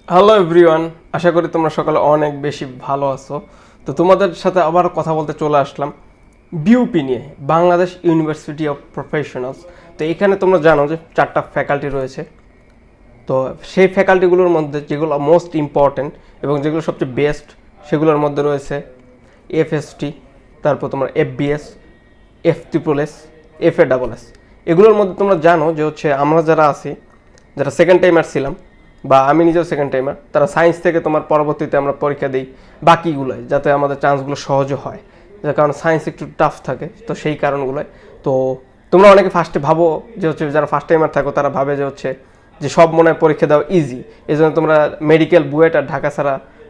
Hello everyone, আশা করি তোমরা সকালে অনেক বেশি ভালো আছো। তো তোমাদের সাথে আবার কথা বলতে চলে আসলাম বিউপি নিয়ে, বাংলাদেশ ইউনিভার্সিটি অফ প্রফেশনালস। তো এখানে তোমরা জানো যে 4টা ফ্যাকাল্টি রয়েছে। তো সেই ফ্যাকাল্টিগুলোর মধ্যে যেগুলো মোস্ট ইম্পর্টেন্ট এবং যেগুলো সবচেয়ে বেস্ট, সেগুলোর মধ্যে রয়েছে এফএসটি, তারপর তোমার FBS, FSSS, FASS। এগুলোর মধ্যে তোমরা জানো যে হচ্ছে আমরা যারা আছি, যারা সেকেন্ড টাইমার ছিলাম বা আমি নিজেও সেকেন্ড টাইমার, তারা সায়েন্স থেকে তোমার পরবর্তীতে আমরা পরীক্ষা দিই বাকিগুলোয়, যাতে আমাদের চান্সগুলো সহজে হয়, যার কারণে সায়েন্স একটু টাফ থাকে। তো সেই কারণগুলোয় তো তোমরা অনেকে ফার্স্টে ভাবো যে হচ্ছে, যারা ফার্স্ট টাইমার থাকো তারা ভাবে যে হচ্ছে যে সব মনে হয় পরীক্ষা দেওয়া ইজি, এই জন্য তোমরা মেডিকেল বুয়েট আর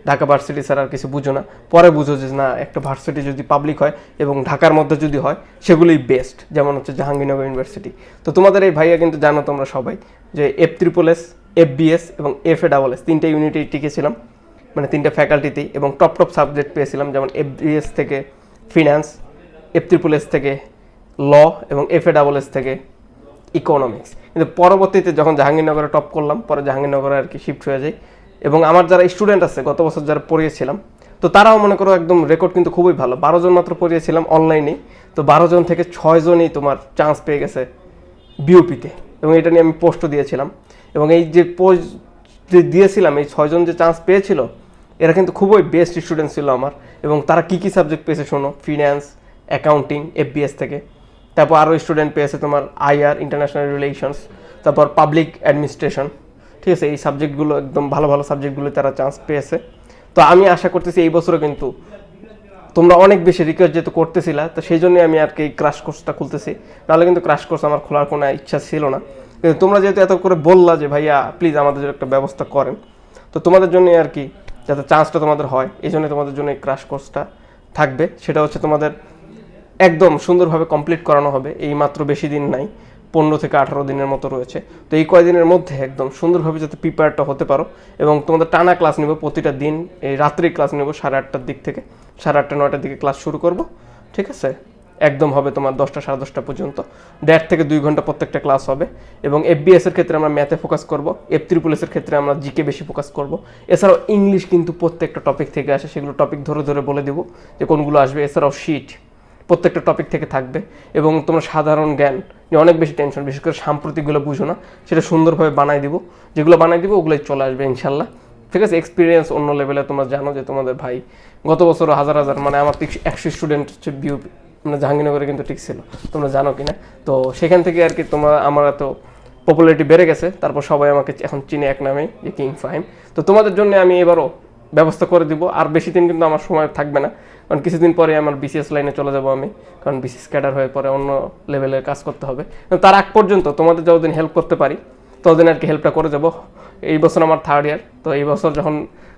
ঢাকা ভার্সিটি ছাড়া আর কিছু বুঝো না। পরে বুঝো যে না, একটা ভার্সিটি যদি পাবলিক হয় এবং ঢাকার মধ্যে যদি হয় সেগুলোই বেস্ট, যেমন হচ্ছে জাহাঙ্গীরনগর ইউনিভার্সিটি। তো তোমাদের এই ভাইয়া কিন্তু জানো তোমরা সবাই যে FSSS, FBS এবং FASS 3টে ইউনিটেই টিকেছিলাম, মানে 3টে ফ্যাকাল্টিতেই, এবং টপ সাবজেক্ট পেয়েছিলাম, যেমন FBS থেকে ফিন্যান্স, FSSS থেকে ল এবং FASS থেকে ইকোনমিক্স। কিন্তু পরবর্তীতে যখন জাহাঙ্গীরনগরে টপ করলাম, পরে জাহাঙ্গীরনগরে আর কি শিফট হয়ে যায়। এবং আমার যারা স্টুডেন্ট আছে গত বছর যারা পড়িয়েছিলাম, তো তারাও মনে করো একদম রেকর্ড কিন্তু খুবই ভালো। 12 জন মাত্র পড়িয়েছিলাম অনলাইনেই, তো 12 জন থেকে 6 জনই তোমার চান্স পেয়ে গেছে বিউপিতে, এবং এটা নিয়ে আমি পোস্টও দিয়েছিলাম। এবং এই যে পোস্ট যে দিয়েছিলাম, এই 6 জন যে চান্স পেয়েছিল, এরা কিন্তু খুবই বেস্ট স্টুডেন্ট ছিল আমার। এবং তারা কী কী সাবজেক্ট পেয়েছে শোনো: ফিন্যান্স, অ্যাকাউন্টিং FBS থেকে, তারপর আরও স্টুডেন্ট পেয়েছে তোমার IR, ইন্টারন্যাশনাল রিলেশনস, তারপর পাবলিক অ্যাডমিনিস্ট্রেশন। ঠিক আছে, এই সাবজেক্টগুলো একদম ভালো ভালো সাবজেক্টগুলো তারা চান্স পেয়েছে। তো আমি আশা করতেছি এই বছরও কিন্তু তোমরা অনেক বেশি রিকোয়েস্ট যেহেতু করতেছিলা, তো সেই জন্যই আমি আর কি এই ক্রাশ কোর্সটা খুলতেছি। নাহলে কিন্তু ক্রাশ কোর্স আমার খোলার কোনো ইচ্ছা ছিল না, কিন্তু তোমরা যেহেতু এত করে বললা যে ভাইয়া প্লিজ আমাদের একটা ব্যবস্থা করেন, তো তোমাদের জন্যই আর কি, যাতে চান্সটা তোমাদের হয়, এই জন্য তোমাদের জন্য এই ক্রাশ কোর্সটা থাকবে। সেটা হচ্ছে তোমাদের একদম সুন্দরভাবে কমপ্লিট করানো হবে। এই মাত্র বেশি দিন নাই, 15 থেকে 18 দিনের মতো রয়েছে। তো এই কয়দিনের মধ্যে একদম সুন্দরভাবে যাতে প্রিপেয়ারটা হতে পারো, এবং তোমাদের টানা ক্লাস নেব প্রতিটা দিন। এই রাত্রি ক্লাস নেব 8:30টার দিক থেকে, 8:30 9টার দিকে ক্লাস শুরু করব। ঠিক আছে, একদম হবে তোমার 10টা 10:30 পর্যন্ত, 1.5 থেকে 2 ঘন্টা প্রত্যেকটা ক্লাস হবে। এবং FBS এর ক্ষেত্রে আমরা ম্যাথে ফোকাস করব, FSSS এর ক্ষেত্রে আমরা জিকে বেশি ফোকাস করব। এছাড়াও ইংলিশ কিন্তু প্রত্যেকটা টপিক থেকে আসে, সেগুলো টপিক ধরে ধরে বলে দেবো যে কোনগুলো আসবে। এছাড়াও শিট প্রত্যেকটা টপিক থেকে থাকবে। এবং তোমরা সাধারণ জ্ঞান যে অনেক বেশি টেনশন, বিশেষ করে সাম্প্রতিকগুলো বুঝো না, সেটা সুন্দরভাবে বানাই দিব। যেগুলো বানাই দিব ওগুলোই চলে আসবে ইনশাল্লাহ। ঠিক আছে, এক্সপিরিয়েন্স অন্য লেভেলে। তোমরা জানো যে তোমাদের ভাই গত বছরও হাজার মানে আমার 100 স্টুডেন্ট হচ্ছে বিউপি, মানে জাহাঙ্গীরনগরে কিন্তু ঠিক ছিল, তোমরা জানো কি না। তো সেখান থেকে আর কি তোমরা, আমার এত পপুলারিটি বেড়ে গেছে, তারপর সবাই আমাকে এখন চিনে এক নামেই, যে কিং ফাহিম। তো তোমাদের জন্য আমি এবারও ব্যবস্থা করে দিব। আর বেশি দিন কিন্তু আমার সময় থাকবে না, কারণ কিছুদিন পরে আমার BCS লাইনে চলে যাব আমি, কারণ BCS ক্যাডার হয়ে পরে অন্য লেভেলের কাজ করতে হবে। তার আগ পর্যন্ত তোমাদের যতদিন হেল্প করতে পারি ততদিন আর কি হেল্পটা করে যাব। এই বছর আমার 3rd ইয়ার, তো এই বছর যখন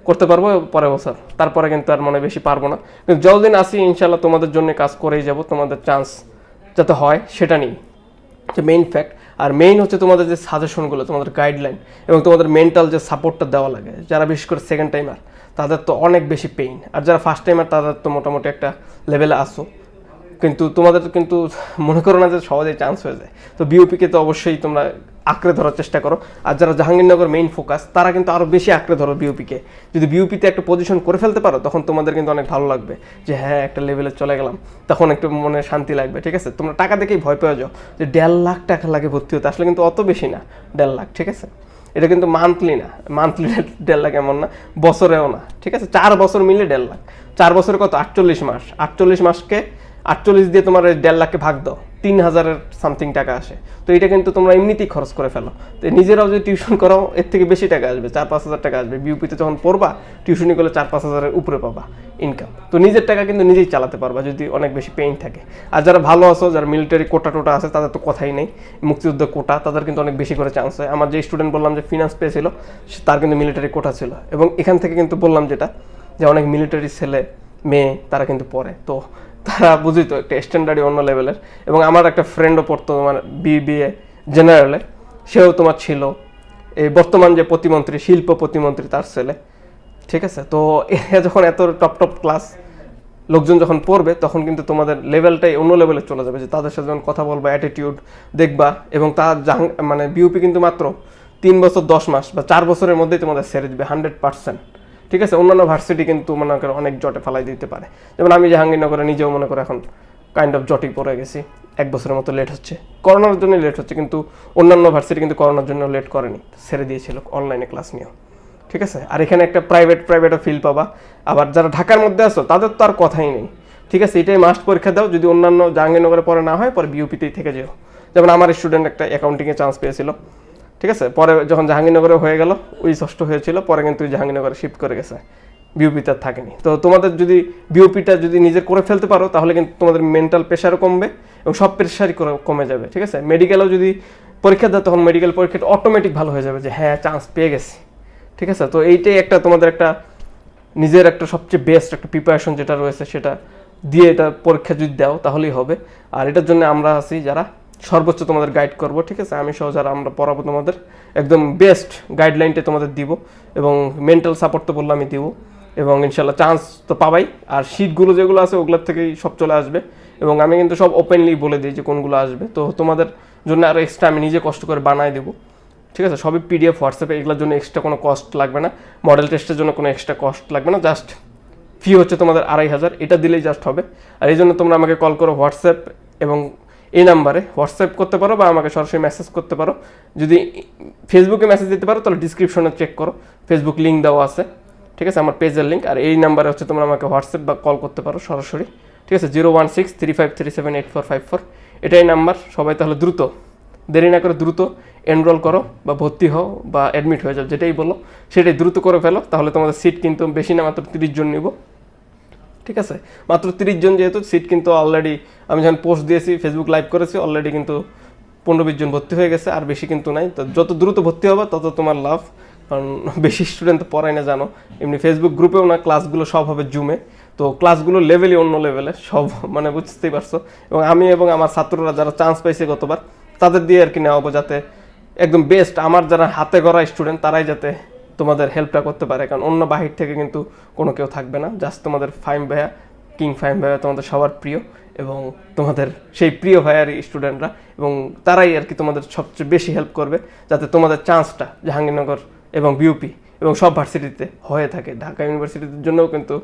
করতে পারবো পরের বছর, তারপরে কিন্তু আর মনে বেশি পারবো না। কিন্তু যতদিন আসি ইনশাল্লাহ তোমাদের জন্য কাজ করেই যাব, তোমাদের চান্স যাতে হয় সেটা নিয়ে যে মেইন ফ্যাক্ট। আর মেইন হচ্ছে তোমাদের যে সাজেশনগুলো, তোমাদের গাইডলাইন এবং তোমাদের মেন্টাল যে সাপোর্টটা দেওয়া লাগে, যারা বিশেষ করে সেকেন্ড টাইমার তাদের তো অনেক বেশি পেইন, আর যারা ফার্স্ট টাইমার তাদের তো মোটামুটি একটা লেভেলে আসো, কিন্তু তোমাদের কিন্তু মনে করো না যে সহজেই চান্স হয়ে যায়। তো বিউপিকে তো অবশ্যই তোমরা আঁকড়ে ধরার চেষ্টা করো। আর যারা জাহাঙ্গীরনগর মেইন ফোকাস, তারা কিন্তু আরও বেশি আঁকড়ে ধরো বিউপিকে। যদি বিউপিতে একটা পজিশন করে ফেলতে পারো, তখন তোমাদের কিন্তু অনেক ভালো লাগবে যে হ্যাঁ একটা লেভেলে চলে গেলাম, তখন একটু মনে শান্তি লাগবে। ঠিক আছে, তোমরা টাকা দেখেই ভয় পেয়ে যাও যে 1.5 লাখ টাকা লাগে ভর্তি হতে, আসলে কিন্তু অত বেশি না 1.5 লাখ। ঠিক আছে, এটা কিন্তু মান্থলি না, মান্থলি 1.5 লাখ এমন না, বছরেও না। ঠিক আছে, 4 বছর মিলে 1.5 লাখ। 4 বছরে কত? 48 মাস। 48 মাসকে 48 দিয়ে তোমার 1.5 লাখকে ভাগ দাও, 3000-এর সামথিং টাকা আসে। তো এটা কিন্তু তোমরা এমনিতেই খরচ করে ফেলো। তো নিজেরাও যদি টিউশন করো, এর থেকে বেশি টাকা আসবে, 4-5 হাজার টাকা আসবে। বিউপিতে যখন পড়বা, টিউশনি করলে 4-5 হাজারের উপরে পাবা ইনকাম। তো নিজের টাকা কিন্তু নিজেই চালাতে পারবা যদি অনেক বেশি পেইন থাকে। আর যারা ভালো আছো, যারা মিলিটারি কোটা টোটা আছে, তাদের তো কথাই নেই, মুক্তিযুদ্ধ কোটা, তাদের কিন্তু অনেক বেশি করে চান্স হয়। আমার যে স্টুডেন্ট বললাম যে ফিনান্স পেয়েছিল, তার কিন্তু মিলিটারি কোটা ছিল। এবং এখান থেকে কিন্তু বললাম যেটা, যে অনেক মিলিটারি ছেলে মেয়ে তারা কিন্তু পড়ে, তো তারা বুঝি তো একটা স্ট্যান্ডার্ডই অন্য লেভেলের। এবং আমার একটা ফ্রেন্ডও পড়তো তোমার BBA জেনারেলে, সেও তোমার ছিল এই বর্তমান যে প্রতিমন্ত্রী, শিল্প প্রতিমন্ত্রী, তার ছেলে। ঠিক আছে, তো যখন এত টপ ক্লাস লোকজন যখন পড়বে, তখন কিন্তু তোমাদের লেভেলটাই অন্য লেভেলে চলে যাবে, যে তাদের সাথে যখন কথা বলবা, অ্যাটিটিউড দেখবা। এবং তার মানে বিউপি কিন্তু মাত্র 3 বছর 10 মাস বা 4 বছরের মধ্যেই তোমাদের ছেড়ে দিবে 100%। ঠিক আছে, অন্যান্য ভার্সিটি কিন্তু মনে করো অনেক জটে ফালাই দিতে পারে। যেমন আমি জাহাঙ্গীরনগরে নিজেও মনে করো এখন কাইন্ড অফ জটেই পড়ে গেছি, 1 বছরের মতো লেট হচ্ছে, করোনার জন্য লেট হচ্ছে, কিন্তু অন্যান্য ভার্সিটি কিন্তু করোনার জন্য লেট করেনি, ছেড়ে দিয়েছিল অনলাইনে ক্লাস নিয়েও। ঠিক আছে, আর এখানে একটা প্রাইভেটও ফিল পাবা। আবার যারা ঢাকার মধ্যে আছো তাদের তো আর কথাই নেই। ঠিক আছে, এটাই মাস্ট পরীক্ষা দাও, যদি অন্যান্য জাহাঙ্গীরনগরে পরে না হয় পরে বিউপিতেই থেকে যেও। যেমন আমার স্টুডেন্ট একটা অ্যাকাউন্টিংয়ে চান্স পেয়েছিল, ঠিক আছে, পরে যখন জাহাঙ্গীরনগরে হয়ে গেল ওই ষষ্ঠ হয়েছিল, পরে কিন্তু জাহাঙ্গীরনগরে শিফট করে গেছে, বিউপিতে আর থাকেনি। তো তোমাদের যদি বিউপিটা যদি নিজে করে ফেলতে পারো তাহলে কিন্তু তোমাদের মেন্টাল প্রেশারও কমবে এবং সব প্রেশারই কমে যাবে। ঠিক আছে, মেডিকেলেও যদি পরীক্ষা দাও তখন মেডিকেল পরীক্ষাটা অটোমেটিক ভালো হয়ে যাবে যে হ্যাঁ চান্স পেয়ে গেছি। ঠিক আছে, তো এইটাই একটা তোমাদের একটা নিজের একটা সবচেয়ে বেস্ট একটা প্রিপারেশন যেটা রয়েছে সেটা দিয়ে এটা পরীক্ষা যদি দাও তাহলেই হবে। আর এটার জন্য আমরা আছি যারা সর্বোচ্চ তোমাদের গাইড করব। ঠিক আছে, আমি সহ যারা আমরা পড়াবো তোমাদের একদম বেস্ট গাইডলাইনটা তোমাদের দিব এবং মেন্টাল সাপোর্ট তো বললাম আমি দিব এবং ইনশাল্লাহ চান্স তো পাবাই। আর শীটগুলো যেগুলো আছে ওগুলোর থেকেই সব চলে আসবে এবং আমি কিন্তু সব ওপেনলি বলে দিই যে কোনগুলো আসবে। তো তোমাদের জন্য আরও এক্সট্রা আমি নিজে কষ্ট করে বানায় দেবো। ঠিক আছে, সবই পিডিএফ হোয়াটসঅ্যাপে, এগুলোর জন্য এক্সট্রা কোনো কস্ট লাগবে না, মডেল টেস্টের জন্য কোনো এক্সট্রা কস্ট লাগবে না, জাস্ট ফি হচ্ছে তোমাদের 2500, এটা দিলেই জাস্ট হবে। আর এই জন্য তোমরা আমাকে কল করো হোয়াটসঅ্যাপ এবং এই নাম্বারে হোয়াটসঅ্যাপ করতে পারো বা আমাকে সরাসরি মেসেজ করতে পারো। যদি ফেসবুকে মেসেজ দিতে পারো তাহলে ডিসক্রিপশনে চেক করো, ফেসবুক লিঙ্ক দেওয়া আছে। ঠিক আছে, আমার পেজের লিঙ্ক। আর এই নাম্বারে হচ্ছে তোমরা আমাকে হোয়াটসঅ্যাপ বা কল করতে পারো সরাসরি। ঠিক আছে, 01635378454 এটাই নাম্বার। সবাই তাহলে দ্রুত দেরি না করে দ্রুত এনরোল করো বা ভর্তি হও বা অ্যাডমিট হয়ে যাও, যেটাই বলো সেটাই দ্রুত করে ফেলো। তাহলে তোমাদের সিট কিন্তু বেশি না, মাত্র 30 জন নিব। ঠিক আছে, মাত্র 30 জন, যেহেতু সিট কিন্তু অলরেডি আমি যখন পোস্ট দিয়েছি ফেসবুক লাইভ করেছি অলরেডি কিন্তু 15-20 জন ভর্তি হয়ে গেছে, আর বেশি কিন্তু নাই। তো যত দ্রুত ভর্তি হবে তত তোমার লাভ, কারণ বেশি স্টুডেন্ট তো পড়ায় না জানো, এমনি ফেসবুক গ্রুপেও না, ক্লাসগুলো সব হবে জুমে। তো ক্লাসগুলো লেভেলই অন্য লেভেলে সব, মানে বুঝতেই পারছো। এবং আমি এবং আমার ছাত্ররা যারা চান্স পাইছে গতবার তাদের দিয়ে আর কি নেওয়াবো, যাতে একদম বেস্ট আমার যারা হাতে গড়া স্টুডেন্ট তারাই যাতে তোমাদের হেল্পটা করতে পারে। কারণ অন্য বাহির থেকে কিন্তু কোনো কেউ থাকবে না, জাস্ট তোমাদের ফাহিম ভাইয়া, কিং ফাহিম ভাইয়া তোমাদের সবার প্রিয় এবং তোমাদের সেই প্রিয় ভাইয়ার স্টুডেন্টরা, এবং তারাই আর কি তোমাদের সবচেয়ে বেশি হেল্প করবে যাতে তোমাদের চান্সটা জাহাঙ্গীরনগর এবং বিউপি এবং সব ভার্সিটিতে হয়ে থাকে। ঢাকা ইউনিভার্সিটির জন্যও কিন্তু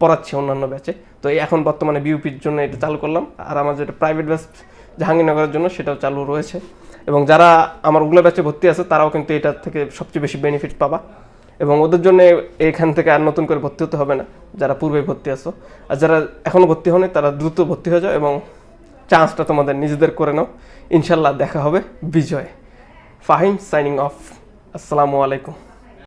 পড়াচ্ছি অন্যান্য ব্যাচে। তো এখন বর্তমানে বিউপির জন্য এটা চালু করলাম, আর আমার যেটা প্রাইভেট ব্যাচ জাহাঙ্গীরনগরের জন্য সেটাও চালু রয়েছে। এবং যারা আমার ওগুলো ব্যাচে ভর্তি আছে তারাও কিন্তু এটার থেকে সবচেয়ে বেশি বেনিফিট পাবা এবং ওদের জন্য এখান থেকে আর নতুন করে ভর্তি হতে হবে না যারা পূর্বে ভর্তি আছো। আর যারা এখনও ভর্তি হয়নি তারা দ্রুত ভর্তি হয়ে যাও এবং চান্সটা তোমাদের নিজেদের করে নাও। ইনশাল্লাহ দেখা হবে বিজয়। Fahim signing off. আসসালামু আলাইকুম।